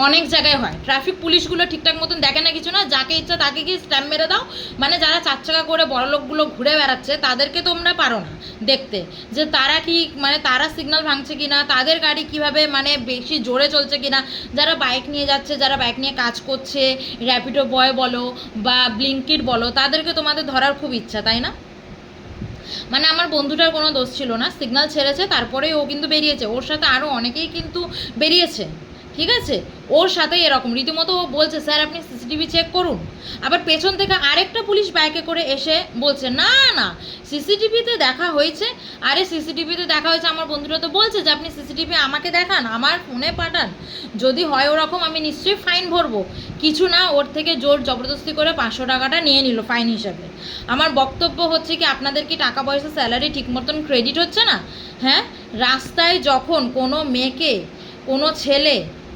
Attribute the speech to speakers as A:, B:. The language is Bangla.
A: অনেক জায়গায় হয়, ট্রাফিক পুলিশগুলো ঠিকঠাক মতন দেখে না, কিছু না, যাকে ইচ্ছা তাকে কি স্ট্যাম্প মেরে দাও। মানে যারা 4 চাকা করে বড়লোকগুলো ঘুরে বেড়াচ্ছে তাদেরকে তোমরা পারো না দেখতে, যে তারা কি মানে তারা সিগন্যাল ভাঙছে কিনা, তাদের গাড়ি কিভাবে মানে বেশি জোরে চলছে কিনা, যারা বাইক নিয়ে যাচ্ছে, যারা বাইক নিয়ে কাজ করছে, র্যাপিডো বয় বলো বা ব্লিঙ্কিট বলো, তাদেরকে তোমাদের ধরার খুব ইচ্ছা, তাই না? মানে আমার বন্ধুটার কোনো দোষ ছিল না, সিগন্যাল ছেড়েছে, তারপরেই ও কিন্তু বেরিয়েছে, ওর সাথে আরও অনেকেই কিন্তু বেরিয়েছে, ঠিক আছে? ওর সাথে এরকম রীতিমতো ও বলছে স্যার আপনি সিসিটিভি চেক করুন। আবার পেছন থেকে আরেকটা পুলিশ বাইকে করে এসে বলছে না না সিসিটিভিতে দেখা হয়েছে। আরে সিসিটিভিতে দেখা হয়েছে, আমার বন্ধুরা তো বলছে যে আপনি সিসিটিভি আমাকে দেখান, আমার ফোনে পাঠান, যদি হয় ওরকম আমি নিশ্চয়ই ফাইন ভরবো। কিছু না, ওর থেকে জোর জবরদস্তি করে 500 টাকাটা নিয়ে নিল ফাইন হিসাবে। আমার বক্তব্য হচ্ছে কি, আপনাদের কি টাকা পয়সা স্যালারি ঠিক মতন ক্রেডিট হচ্ছে না? হ্যাঁ, রাস্তায় যখন কোনো মেয়েকে কোনো ছেলে